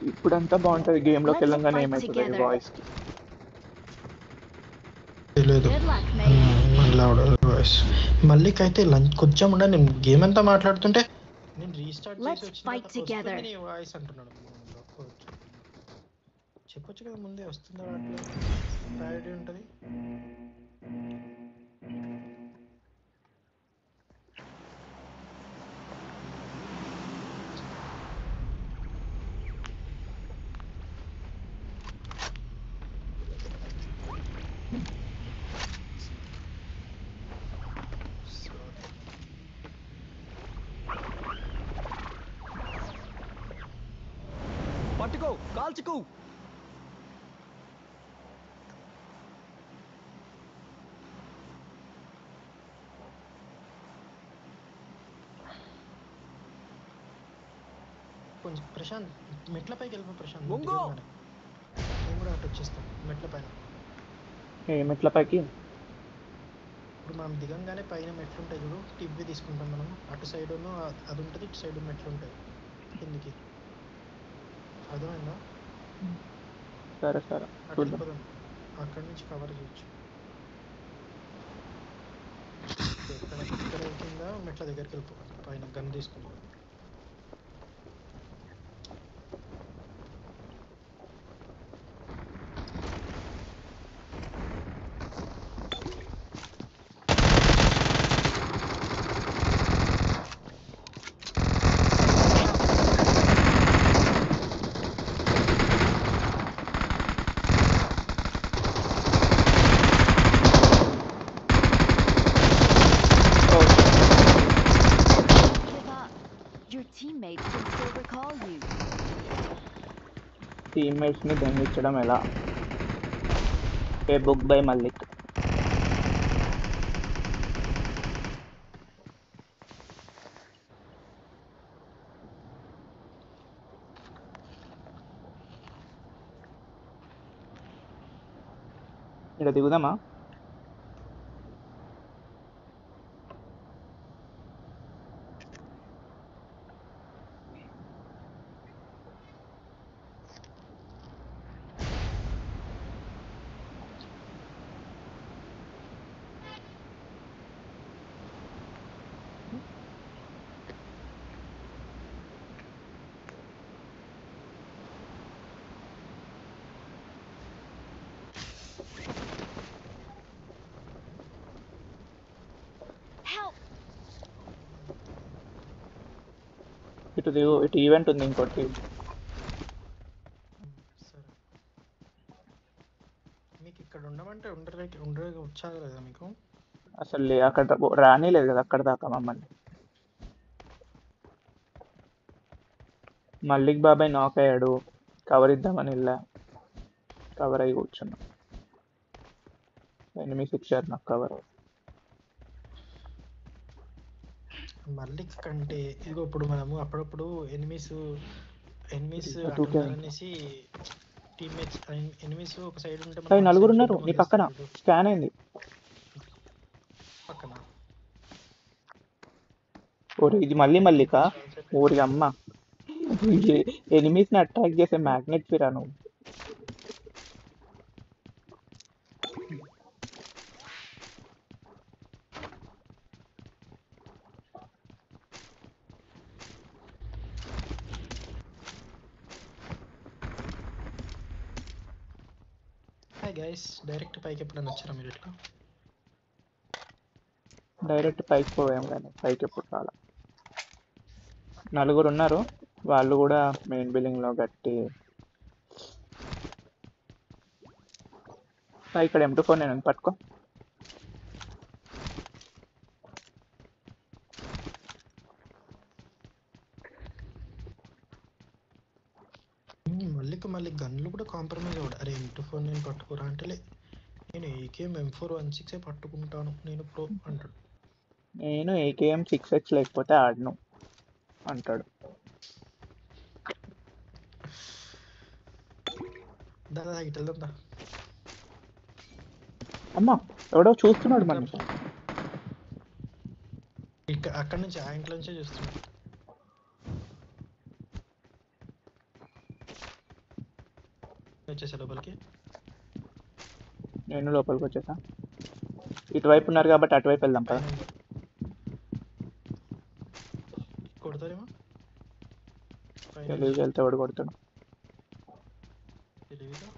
ఇప్పుడంతా బాగుంటది గేమ్ లోకి వెళ్ళంగానే ఏమైతుంది వాయిస్ కి లేదు వాయిస్ మళ్ళీకైతే లంచ్ కొంచెం ఉండ నేను గేమ్ అంతా మాట్లాడుతుంటే నేను రీస్టార్ట్ చేసి వచ్చిన నీ వాయిస్ అంటున్నాడు చెప్పొచ్చు కదా ముందే వస్తుందా ప్రయారిటీ ఉంటుంది పట్టుకో కాల్చుకో కొంచెం ప్రశాంత్ మెట్ల పైకి వెళ్ళిపో ప్రశాంత్ ఒంగో నేను కూడా అటు వచ్చేస్తాను మెట్ల పైన మెట్ల పైకి ఇప్పుడు మనం దిగంగానే పైన మెట్లు ఉంటాయి చూడు టివ్వి తీసుకుంటాం మనం అటు సైడ్ అది ఉంటుంది ఇటు సైడ్ మెట్లు ఉంటాయి కిందికి అర్థమైందా సరే సరే అటు వెళ్ళిపోదాం అక్కడి నుంచి కవర్ చేయొచ్చు ఇక్కడ కింద మెట్ల దగ్గరికి వెళ్ళిపో పైన గన్ తీసుకుని టీమ్మేట్స్ ని దండించడం ఎలా ఏ బుక్ బై మల్లిక్ ఇక్కడ దిగుదామా ఇటు దిగు ఇటు ఈవెంట్ ఉంది ఇంకోటి సరే మీకు ఇక్కడ ఉండమంటే ఉండరే వచ్చారు కదా మీకు అసలు అక్కడ రానిలేదు కదా అక్కడ దాకా మమ్మల్ని మల్లిక్ బాబాయ్ నాక్ అయ్యాడు కవర్ ఇద్దామని వెళ్ళా కవర్ అయ్యి కూర్చున్నా ఎనిమిస్ ఇచ్చారు నాకు కవర్ మల్లిక్ కంటే ఇదిగో ఇప్పుడు మనము అప్పుడప్పుడు ఎనిమిస్ అనేసి టీమ్మేట్స్ ఎనిమిస్ ఒక సైడ్ ఉంటే నలుగురు ఉన్నారు నీ పక్కన స్కాన్ అయింది పక్కన ఓరి ఇది మల్లిక ఊరి అమ్మ ఎనిమిస్ ని అట్రాక్ట్ చేసే మ్యాగ్నెట్ ఫిరా నువ్వు హాయ్ గైస్ డైరెక్ట్ పైకి ఎప్పుడైనా వచ్చారా మీరు ఇట్లా డైరెక్ట్ పైకి పోయాం కానీ పైకి ఎప్పుడు రాలా నలుగురు ఉన్నారు వాళ్ళు కూడా మెయిన్ బిల్డింగ్ లో గట్టి ఇక్కడ M24 నేను పట్టుకో మళ్ళీ గన్లు కూడా కాంప్రమైజ్ అవ్వడు అరే M24 నేను పట్టుకోరా అంటే నేను AKM M416 పట్టుకుంటాను నేను ప్రో అంటాడు నేను AKM 6X లేకపోతే ఆడను అంటాడు దాదా ఇటు వెళ్దా అమ్మా ఎవడో చూస్తున్నాడు మన అక్కడ నుంచి ఆ ఇంట్లో నుంచే చూస్తున్నాడు. వచ్చేసా లోపలికి. నేను లోపలికి వచ్చేసా. ఇటువైపు ఉన్నారు కాబట్టి అటువైపు వెళ్దాం కదా. పైన కొడతారేమో. పైన తెలివికి వెళ్తే వాడు కొడతాడు. తెలివిగా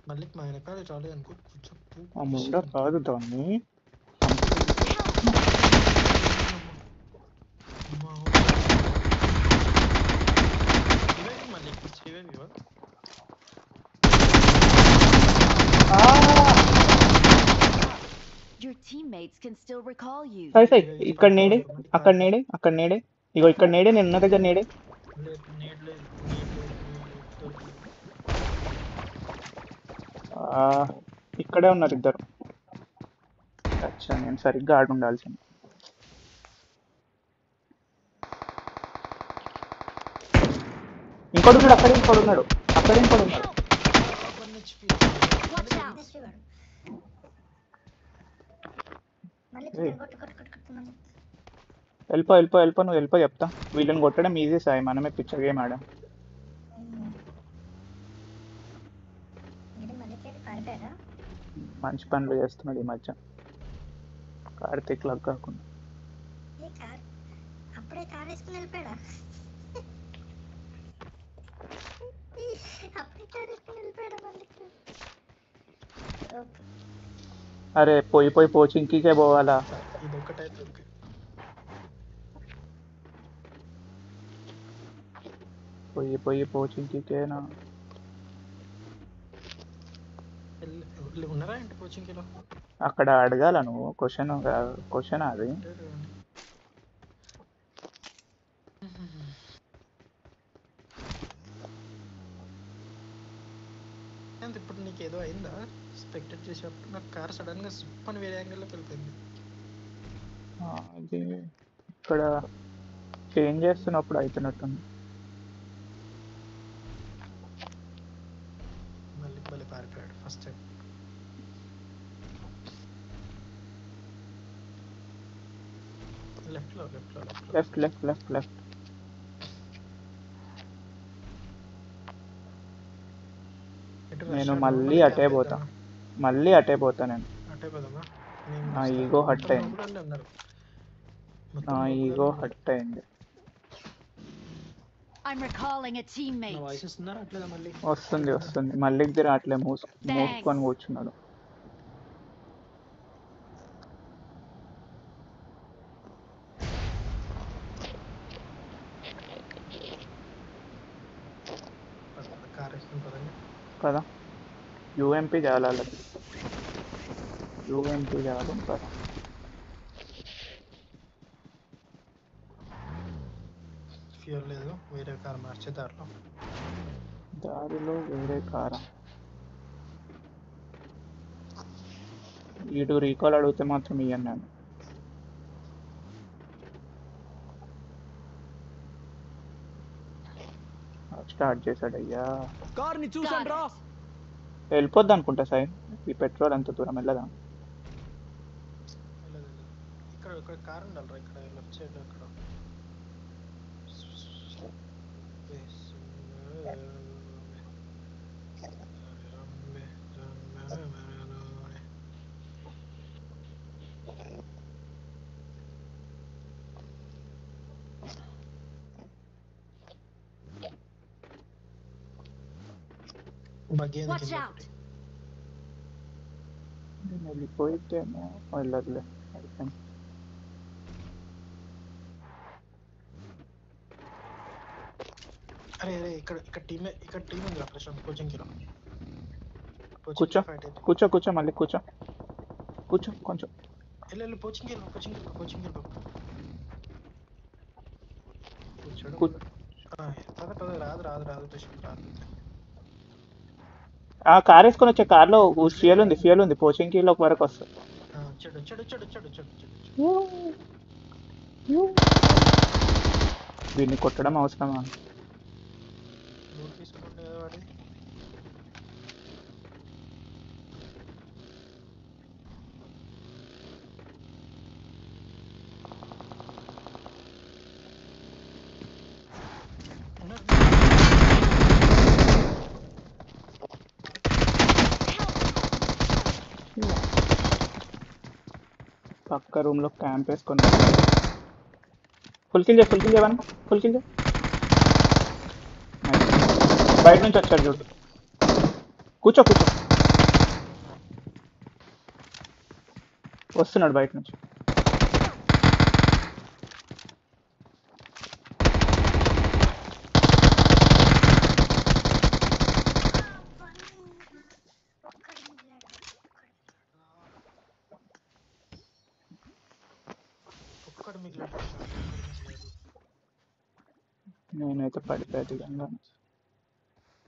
మళ్ళీ మా వెనకాల రాలేదనుకో చెప్పు. ఆ ముండ కాదు దాన్ని. మళ్ళీ శ్రీవేవి Your teammates can still recall you. సై సై ఇక్కడ నేడే, అక్కడ నేడే, అక్కడ నేడే. ఇగో ఇక్కడ నేడే, నేను ఉన్న దగ్గర నేడే. ఇక్కడే ఉన్నారు ఇద్దరు. అచ్చా, నేను సరిగ్గా ఆడి ఉండాల్సింది. ఇంకోటి ఉన్నాడు, అక్కడే ఇంకోటి ఉన్నాడు, అక్కడే ఇంకోటి ఉన్నాడు. Watch out. వెళ్ళిపో వెళ్ళిపో వెళ్ళిపో, నువ్వు వెళ్ళిపో చెప్తా. వీళ్ళని కొట్టడం ఈజీ సాయి, మనమే పిచ్చర్ గేమ్ ఆడాం. మంచి పనులు చేస్తున్నాడు ఈ మధ్య కార్తీక్ లాగా కాకుండా. అప్పుడే కార్ వేసుకుని వెళ్ళిపోయాడా? అప్పుడే కార్ వేసుకుని వెళ్ళిపోయాడా మళ్ళీ? అరే పోయి పోయి కోచింగ్కే పోవాలా? ఇదొక్కటైతే పోయి పోయి కోచింగ్కేనా? ఉన్నారా ఏంటి కోచింగ్లో? అక్కడ అడగాల నువ్వు క్వశ్చన్, క్వశ్చన్ అది. ఇప్పుడు నీకు ఏదో అయిందా? ఎక్స్పెక్టెడ్ చేసేటప్పుడు నాకు కార్ సడన్ గా స్లిప్ అని వేరే యాంగిల్లోకి వెళ్ళిపోయింది. అది ఇక్కడ చేంజ్ చేస్తున్నప్పుడు అవుతున్నట్టుంది. మళ్ళీ మళ్ళీ పారిపోయాడు ఫస్ట్ టైం. లెఫ్ట్ లో లెఫ్ట్ లో లెఫ్ట్ లెఫ్ట్ లెఫ్ట్ లెఫ్ట్. నేను మళ్ళీ అటే పోతా, మళ్ళీ అటే పోతా. నేను అటే పోదామా? నా ఈగో హట్ అయింది, నా ఈగో హట్ అయింది. I'm recalling a నా teammate. వాయిస్ ఇస్తున్నారా అట్లేదా? మళ్ళీ వస్తుంది వస్తుంది. మళ్ళీ దగ్గర అట్లే మూసుకొని కూర్చున్నాడు. కార్ వేసుకుంటారండి కదా. యూఎంపీ చాలా, యూఎంపీ చాలు కదా. ఫ్యూల్ లేదు, వేరే కార్ మార్చే దారిలో వేరే కారా? ఇటు రీకాల్ అడిగితే మాత్రం ఇయ్యను నేను. స్టార్ట్ చేశాడు అయ్యా. కార్ని చూసాను రా. వెళ్ళిపోద్ది అనుకుంటా సాయి, ఈ పెట్రోల్ ఎంత దూరం వెళ్ళదా? ఇక్కడ ఇక్కడ కార్ ఉండాలి. ఇక్కడ లెఫ్ట్ సైడ్ అక్కడ Watch out. వెళ్ళిపోయితేమో వెళ్ళదులే. అరే అరే ఇక్కడ ఇక్కడ టీం ఉంది ప్రశాంత్ కోచింగ్ కి. కూర్చో కూర్చో కూర్చో, మళ్ళీ కూర్చో కూర్చో కొంచెం. వెళ్ళు కోచింగ్ వెళ్ళిపో. పద రాదు ప్రశాంత్ రాదు. ఆ కార్ వేసుకొని వచ్చే కార్లో ఫ్యూయల్ ఉంది పోచింగ్ లోకి వరకు వస్తుంది. దీన్ని కొట్టడం అవసరమా? పక్క రూమ్ లో క్యాంప్ వేసుకొని ఫుల్ కిల్ చేయవని ఫుల్ కిల్ బయట నుంచి వచ్చాడు చూడు. కూర్చో వస్తున్నాడు బయట నుంచి. ఒక్కడు మిగిలాడు. నేనైతే పడిపోయేది గంగా.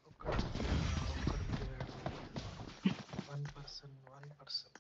ఒక్కడు మిగిలాడు. 1%.